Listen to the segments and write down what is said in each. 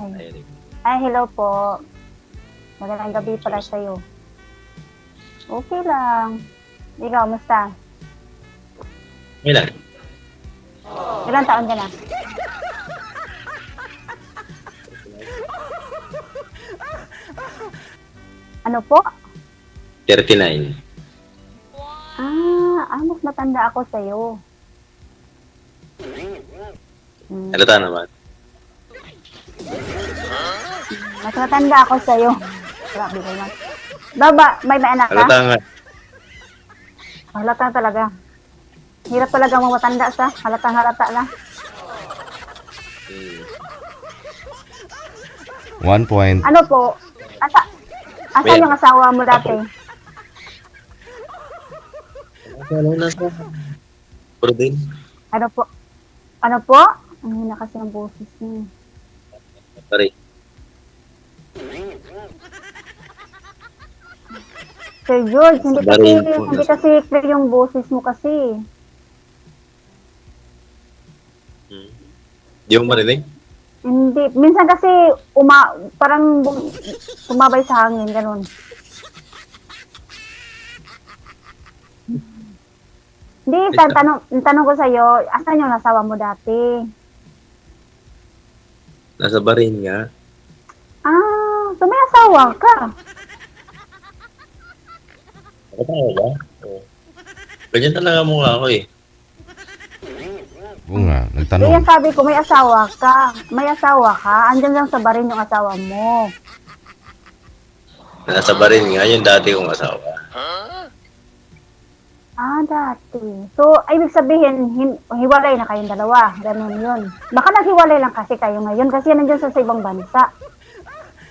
Ay, Ayun. ay, hello po. Magandang gabi pala sa'yo. Okay lang. Ikaw, musta? Okay lang. Ilang taon ka na? Ano po? 39. Mas matanda ako sa'yo. Halata naman. Mas matanda ako sa'yo. Grabe naman. May anak ka? Halata nga. Halata talaga. Hirap talaga mga matanda sa halatang-halata na. 1 point. Ano po? Asan yung asawa mo dati? Ano na sa... Pero din. Ano po? Ano po? Ang hina kasi ang boses niya. Pare. Sir George, Sabarin po. hindi kasi clear yung boses mo kasi. Di mo marinig? Hindi. Minsan kasi parang tumabay sa hangin, ganun. Hindi, tanong ko sa'yo, asan yung asawa mo dati? Nasa barin nga. So may asawa ka. Nakatawa ba? Oo. Ganyan talaga mukha ko eh. Oo nga, Kaya nagtanong. sabi ko, may asawa ka. May asawa ka. Andyan lang sa barin yung asawa mo. Nasa barin nga, yung dati kong asawa. Dati. So, ibig sabihin, hiwalay na kayong dalawa. Ganun yun. Baka naghiwalay lang kasi kayo ngayon kasi nandiyan sa ibang bansa.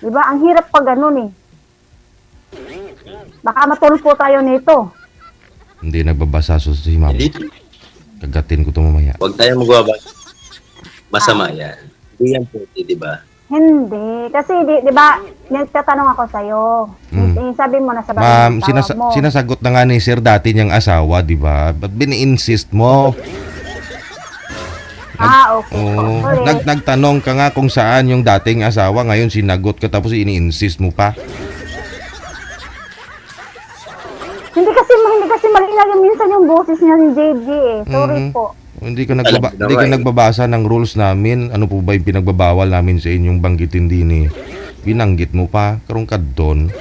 Diba? Ang hirap pag ganun eh. Baka matulpo tayo nito. Hindi nagbabasa sa si mama. Hindi. Kagatin ko ito mamaya. Huwag tayong magwabag. Masama yan. Hindi yan puti, di ba? Hindi. Kasi, di ba, nagtatanong ako sa'yo. Sabi mo na sa Ma'am, bahay ng asawa mo. sinasagot na nga ni sir dati niyang asawa, di ba? Ba't bini-insist mo? Okay. Oo. Correct. Nagtanong ka nga kung saan yung dating asawa, ngayon sinagot ka tapos ini-insist mo pa. Hindi kasi malinaw yung minsan yung boses niya ni JJ eh. Sorry po. Hindi ka, Alam mo hindi ka naman. nagbabasa ng rules namin. Ano po ba yung pinagbabawal namin sa inyong banggitin din eh? Binanggit mo pa, karong ka doon.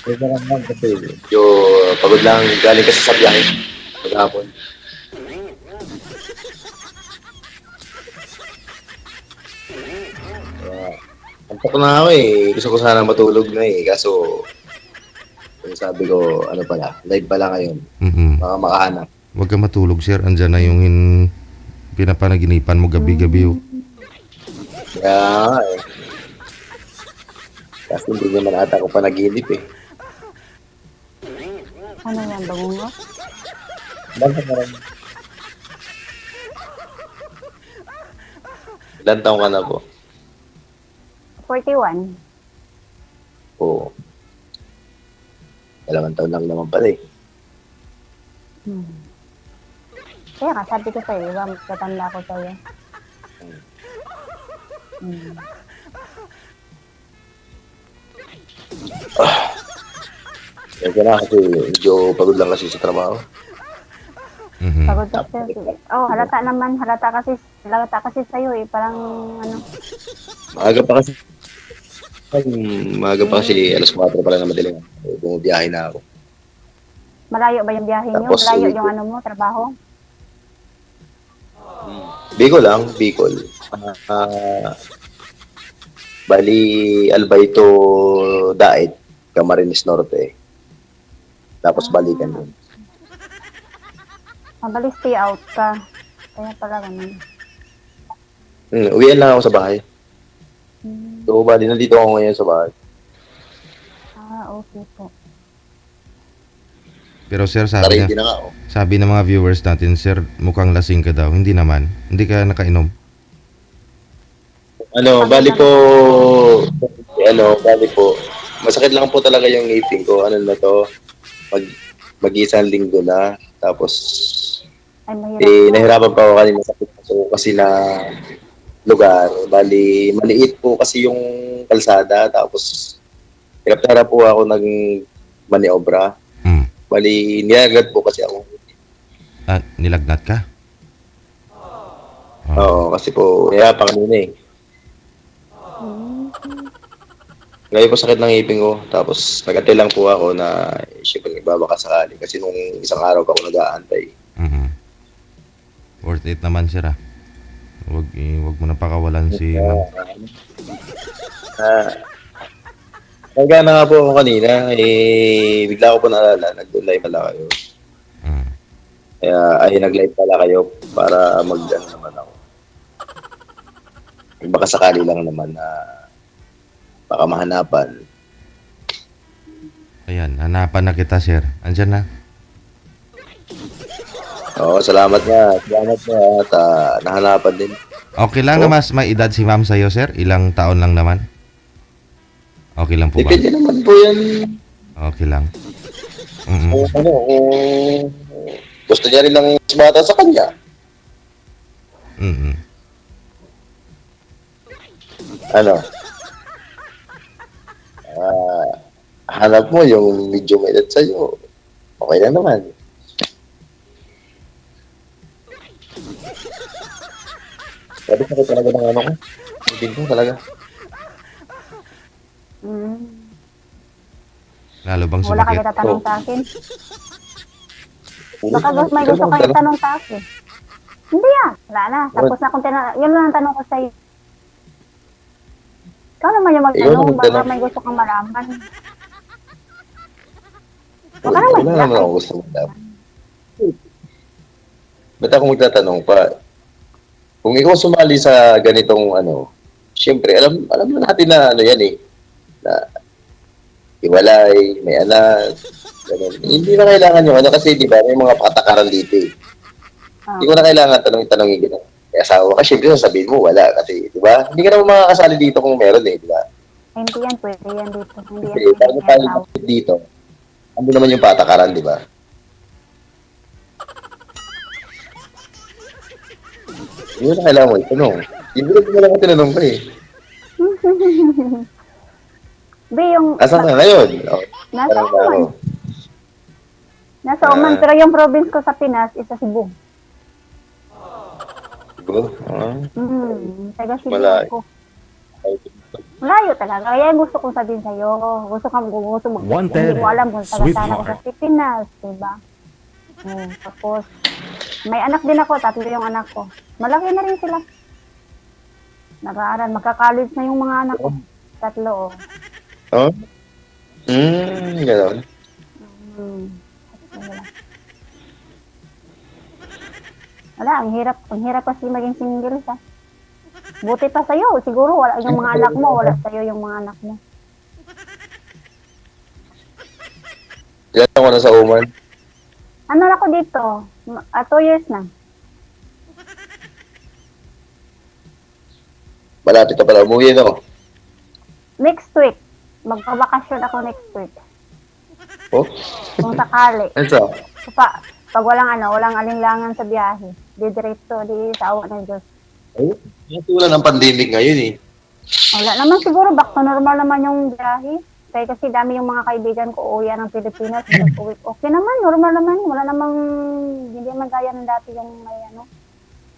Pwede lang lang kasi medyo pagod lang galing kasi sa biyahe. Maghapon. Antok na ako eh. Gusto ko sana matulog na eh. Kaso, sabi ko, ano pala, live pala ngayon. Baka makahanap. Huwag ka matulog, sir. Andyan na yung pinapanaginipan mo gabi-gabi. Oh. Kaya nga eh. Kasi hindi naman ata ako panaginip eh. Ano yan, bangungo? Bakit na rin? Ilan taong ka na po? 41. Oo. 2 taon lang naman pala eh. Kaya nga, sabi ko sa'yo, diba, matanda ko sa'yo. Kaya na kasi medyo pagod lang kasi sa trabaho. Pagod ka sa'yo. Halata kasi sa'yo eh. Parang, ano, Maaga pa kasi. Maaga pa kasi alas 4 pa lang na madaling. Bumibiyahe na ako. malayo ba yung biyahe nyo? Tapos, Malayo uwi yung ko. ano mo, trabaho? Bicol lang, Bicol. Bali, Albayto, Daet, Camarines Norte. Tapos balikan nun. Mabilis stay out ka. Kaya pala ganun. Uwian lang ako sa bahay. So, bali, nandito ako ngayon sa bahay. Okay po. Pero sir, Ready na nga ako. sabi ng mga viewers natin, sir, mukhang lasing ka daw. Hindi naman. Hindi ka nakainom. Bali po, masakit lang po talaga yung ngipin ko. Ano na to, pag mag-iisang linggo na. Tapos, Ay, mahirap na. nahirapan pa ako kanina sa puso kasi na lugar. Bali, maliit po kasi yung kalsada. Tapos, hirap na hirap po ako ng maniobra. Hmm. Bali, niagad po kasi ako. Nilagnat ka? Oo, kasi po, nahirapan kanina eh. Hmm. Ngayon po sakit ng ngipin ko. Tapos, nag-antay lang po ako na syempre nagbabaka sakali. Kasi nung isang araw pa ako nag-aantay. Mhm. Worth it naman, sir, ah. Wag mo na pakawalan si ma'am. Nagana nga po ako kanina, bigla ko po naalala, nag-live pala kayo. Mm. Kaya, nag-live pala kayo para mag-ano naman ako. Baka sakali lang naman na baka mahanapan. Ayan, hanapan na kita, sir. Andyan na. Oo, salamat nga. Salamat nga at nahanapan din. Okay lang na mas may edad si ma'am sa'yo, sir? Ilang taon lang naman? Okay lang po ba? Depende naman po yan. Okay lang. Mm-mm. Kung gusto niya rin ng mas bata sa kanya. Mm-mm. Ano? Hanap mo yung medyo may edad sa'yo. Okay lang naman. Sabi ko talaga ng ano ko. Hindi ko talaga. Hmm. Lalo bang Wala kayo sumakit? tatanong sa akin. Baka may gusto kayong tanong sa akin. Hindi wala na. Tapos na akong yun lang ang tanong ko sa'yo. Ikaw naman yung Ikaw magtanong, naman baka tanong. may gusto kang malaman. Wala Parang may naman ako gusto magdapat. Ba't ako magtatanong pa? Kung ikaw sumali sa ganitong siyempre, alam na natin na yan eh. Na iwalay, may anak, ganun. Hindi na kailangan yung kasi di ba, may mga patakaran dito eh. Hindi ko na kailangan tanongin gano'n. May asawa ka, syempre sasabihin mo, wala. Kasi, di ba? Hindi ka naman makakasali dito kung meron eh, di ba? Hindi yan pwede yan dito. Hindi yan Kasi, pwede bago tayo yan. dito, ano naman yung patakaran, di ba? Hindi mo na kailangan mo itanong. Hindi mo lang ako tinanong ko eh. Be, yung Asan ka ngayon? nasa Parang Oman. ako. Nasa Oman, pero yung province ko sa Pinas is sa Cebu. Siguro? Taga Cebu Malayo. ako. Malayo talaga. Kaya gusto kong sabihin sa'yo. Gusto Wanted, hindi mo alam kung taga sana ko sweetheart. sa Pinas, diba? Tapos, may anak din ako. 3 yung anak ko. Malaki na rin sila. Nag-aaral. Magka-college na yung mga anak ko. 3, oh. Oh? Gano'n. Wala, ang hirap kasi maging single ka. Buti pa sa'yo, siguro wala yung mga anak mo, wala sa'yo yung mga anak mo. Ilan ako na sa Oman? Ano na ako dito? 2 years na. Malapit na pala umuwi, no? Next week, magpabakasyon ako next week. Oh? Kung sakali. Ano sa? Pag walang alinlangan sa biyahe, didiretso, sa awa ng Diyos. Ay, wala ng pandemic ngayon eh. Wala naman siguro, back to normal naman yung biyahe. Kaya kasi dami yung mga kaibigan ko uwi ng Pilipinas. Okay naman, normal naman. Wala namang, hindi naman gaya ng dati yung may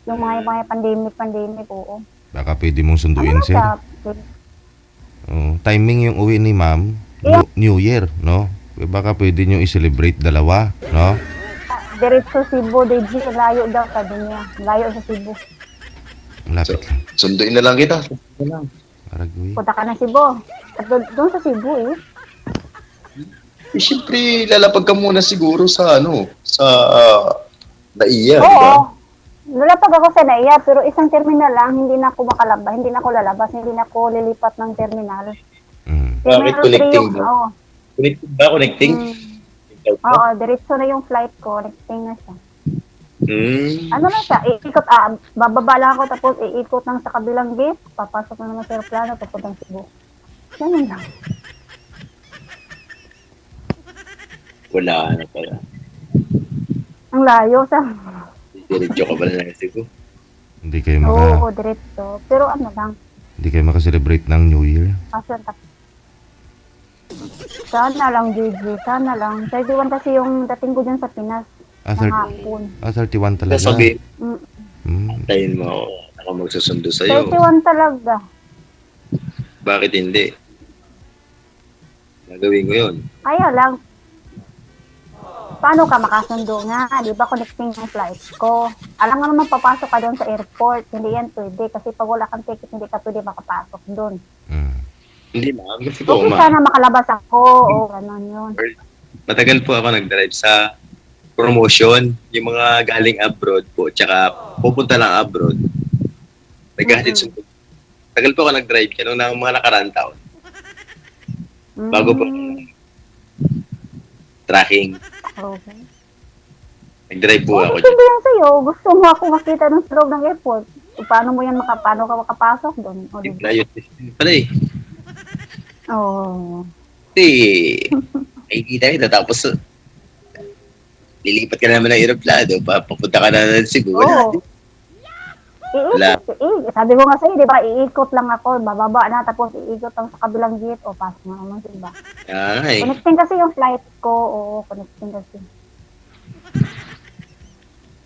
yung mga pandemic, oo. Baka pwede mong sunduin, Ano sir. siya? Timing yung uwi ni ma'am, New Year, no? Baka pwede nyo i-celebrate dalawa, no? Diretso Cebu, DJ, layo daw sabi niya. Layo sa Cebu. Malapit lang. Sunduin na lang kita. Sunduin na lang. Aragwi. Punta ka na Cebu. At doon sa Cebu Siyempre, lalapag ka muna siguro sa sa Naiya, di ba? Oo. Lalapag ako sa Naiya, pero isang terminal lang, hindi na ako makalabas, hindi na ako lalabas, hindi na ako lilipat ng terminal. Bakit connecting ba? Oo. Connecting ba? Connecting? Oo, diretso na yung flight ko, connecting na siya. Ano na siya, iikot, bababa lang ako tapos iikot lang sa kabilang gate, papasok na naman sa aeroplano, papuntang Cebu. Ganun lang. Wala na pala. Ang layo sa... Diretso ka pala ng Cebu. Hindi kayo Oo, diretso. Pero ano lang, hindi kayo maka-celebrate ng New Year. kaso sana lang, Gigi. Sana lang. 31 kasi yung dating ko dyan sa Pinas. Ah, Ng hapon. 31 talaga. Sabi, Mm. tayin mo ako. Ako magsusundo sa'yo. 31 talaga. Bakit hindi? Nagawin ko yun. Kaya lang, paano ka makasundo nga? Di ba connecting yung flight ko? Alam nga naman papasok ka doon sa airport. Hindi yan pwede. Kasi pag wala kang ticket, hindi ka pwede makapasok doon. Mm. Hindi ma'am. Kasi po, Okay, ma'am. sana makalabas ako. O, gano'n yun. Matagal po ako nag-drive sa promotion. Yung mga galing abroad po. Tsaka pupunta lang abroad. Naghahatid sundo. Tagal po ako nag-drive. Yan ng mga nakaraan taon. Bago po. Tracking. Okay. Nag-drive po ako. Hindi yan sa'yo. Gusto mo ako makita ng loob ng airport. Paano mo yan paano ka makapasok doon? O, diba? Layo pala eh. Oo. Kasi, nakikita kita tapos lilipat ka naman ng aeroplano, papunta ka na ng Cebu. Oo. Wala. Sabi ko nga sa'yo, di ba, iikot lang ako, bababa na, tapos iikot lang sa kabilang gate, o pass na naman, di ba? Ay, Connecting kasi yung flight ko, oo, connecting kasi.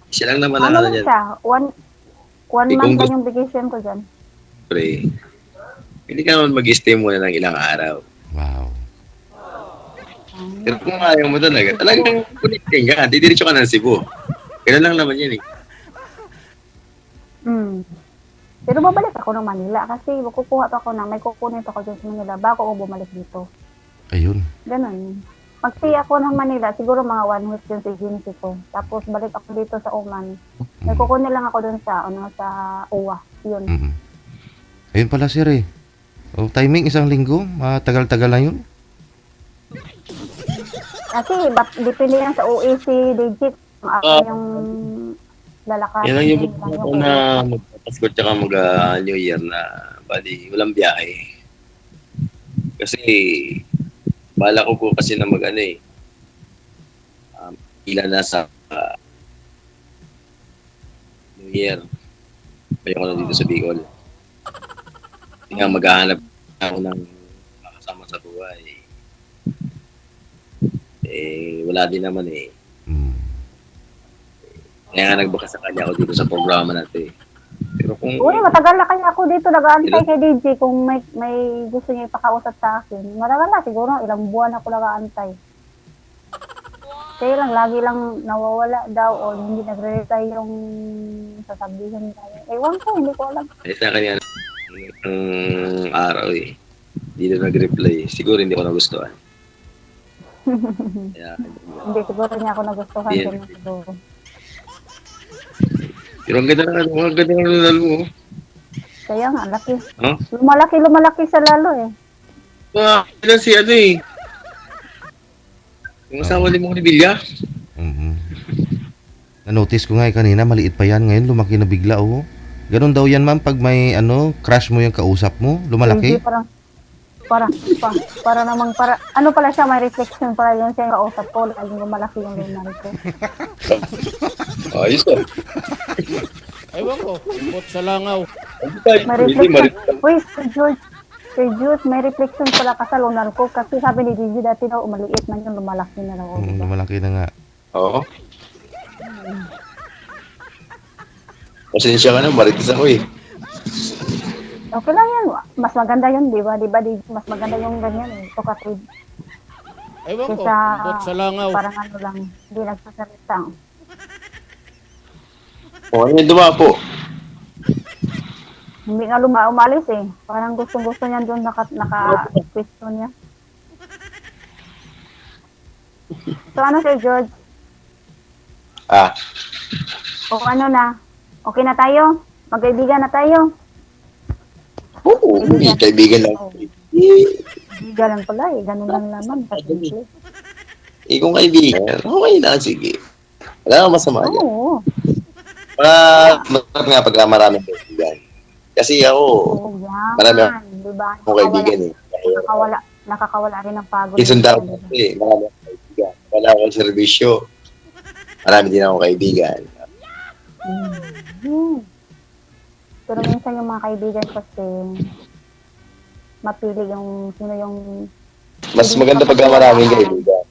siya lang naman Ano ang lang yan. siya, one Eh, month kung lang yung vacation ko dyan. Pre. Hindi ka naman mag-stay muna ng ilang araw. Wow. Pero kung ayaw mo talagang connecting ka, didiretso ka ng Cebu. Ganun lang naman yan eh. Pero babalik ako ng Manila kasi kukuha pa ako may kukunin pa ako dyan sa Manila bago ako bumalik dito. Ayun. Ganun. Pag-stay ako ng Manila, siguro mga 1 week yun sa agency ko. Tapos balik ako dito sa Oman. May kukunin lang ako dun sa UWA. Yun. Mm. Ayun pala sir eh. O, timing isang linggo, matagal-tagal na yun. Kasi depende yan sa OAC legit. Yung lalakad. Yan lang yung ako na magpapasko tsaka mag-New Year na bali, walang biyahe. Kasi bala ko po kasi na ilan na sa New Year. Ayoko na dito sa Bicol. Hindi nga maghahanap ako ng makasama sa buhay. Eh, wala din naman eh. Mm. Kaya nga nagbukas sa kanya ako dito sa programa natin. Pero kung... Uy, matagal na kaya ako dito nag-aantay kay DJ kung may gusto niya ipakausap sa akin. Matagal na, siguro ilang buwan ako nag-aantay. Kaya lang, lagi lang nawawala daw o hindi nagre-reply yung sasabihin tayo. Ewan ko, hindi ko alam. Eh, sa kanya ng araw eh. Hindi na nag-reply. Siguro hindi ko nagustuhan. Kaya, Hindi, siguro niya ako nagustuhan. Yeah. Kaya siguro. pero ang ganda ng lalo mo. Kaya nga, laki. Huh? Lumalaki sa lalo eh. Ilan si ano eh. Yung asawa ni Mong Bilya. Mhm. Na-notice ko nga kanina, maliit pa yan. Ngayon, lumaki na bigla, oh. Ganon daw yan, ma'am, pag may, crush mo yung kausap mo, lumalaki. Hindi, ano pala siya, may reflection pala yun siya yung kausap ko. Laging lumalaki yung lunan ko. Ayos ah. Ewan ko, ikot sa langaw. May reflection. Uy, Sir Jude, may reflection pala ka sa lunar ko. Kasi sabi ni Gigi dati daw, maliit man yung lumalaki na daw. Lumalaki na nga. Oo. Pasensya ka na, maritis ako eh. Okay lang yan. Mas maganda yun, di ba? Di ba, mas maganda yung ganyan eh. Tukatid. Ewan ko, Kesa ikot sa langaw. parang ano lang, hindi nagsasalita. O, ano yung dumapo? Hindi nga umalis eh. Parang gustong-gusto niya doon naka-pwesto niya. So ano Sir George? Ah, O ano na? Okay na tayo? Magkaibigan na tayo? oo, hindi. Kaibigan lang. Oo. Eh, Kaibigan lang pala eh. Ganun lang naman. Pasimple. kung kaibigan, okay na, sige. Wala akong masama dyan. Oo. Masarap nga pagka maraming kaibigan. Kasi ako, Oo, yan. marami Diba? akong kaibigan eh. Nakakawala rin ng pagod. Isunda ko kasi, marami akong kaibigan. wala akong serbisyo. Marami din akong kaibigan. Hmm. Pero minsan yung mga kaibigan kasi mapili yung sino yung Mas maganda pagka maraming kaibigan.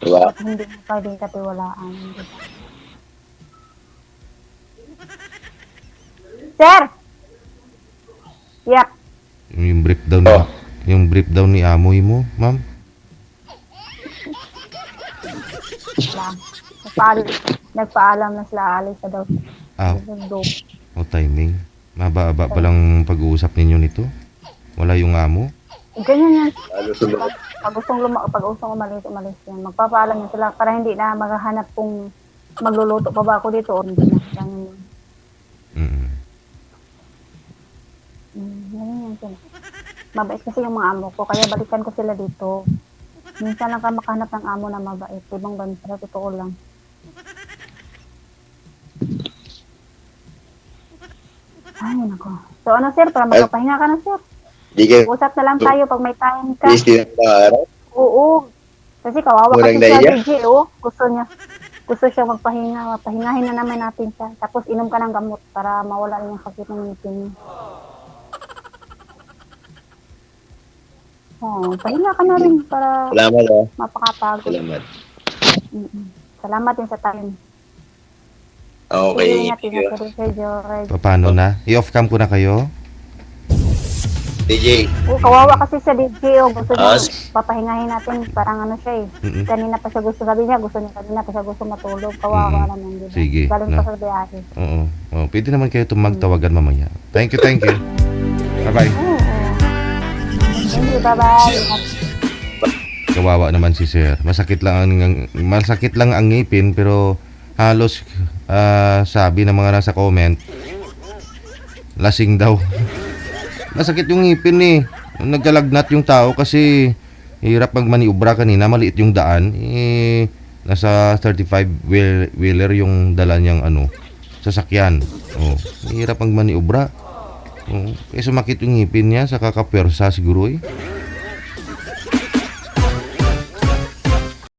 Diba? at hindi mo pwedeng katiwalaan. Diba? Sir! Yep. Yung breakdown Oh. yung breakdown ni amoy mo, ma'am. Nagpaalam na sila alis na daw. Ah, Nag-go. o timing. Mababa pa lang pag-uusap ninyo nito. Wala yung amo. Ganyan yan. Lalo sumunod. Pag gustong umalis yan. Magpapaalam na sila para hindi na maghahanap kung magluluto pa ba ako dito o hindi na. Ganyan. Mm. Ganyan yan sila. Mabait kasi yung mga amo ko, kaya balikan ko sila dito. Minsan lang ka makahanap ng amo na mabait. Ibang bansa, totoo lang. Ay, nako. So ano sir, para magpapahinga ka na sir. Di kayo, Usap na lang tayo pag may time ka. please, di na araw. Oo. Kasi kawawa Murang kasi siya, naiya. DJ, oh. Gusto siya magpahinga. Pahingahin na naman natin siya. Tapos inom ka ng gamot para mawala rin yung sakit ng ngipin niya. Oh, pahinga ka na rin para Salamat, oh. mapakapagod. Salamat. Salamat din sa time. Okay. Ingat kayo, Sir George. Paano na? I-off cam ko na kayo. DJ, Oh, kawawa kasi sa DJ, oh. Gusto niya, As- papahingahin natin. Parang ano siya, eh. Mm-mm. Kanina pa siya gusto, sabi niya, kanina pa siya gusto matulog. Kawawa naman, di ba? Sige, Galing no. pa sa biyahe. Oo. Oh, pwede naman kayo magtawagan mamaya. Thank you, thank you. Bye-bye. Oo. Thank you, bye-bye. Ingat. Kawawa naman si Sir. Masakit lang ang ngipin pero halos sabi ng mga nasa comment lasing daw. Masakit yung ngipin eh. Nagkalagnat yung tao kasi hirap magmaniubra kanina, maliit yung daan. Nasa 35 wheeler yung dala niyang sasakyan. Oh, hirap magmaniubra. Oh, kaya sumakit yung ngipin niya sa kakapwersa siguro eh.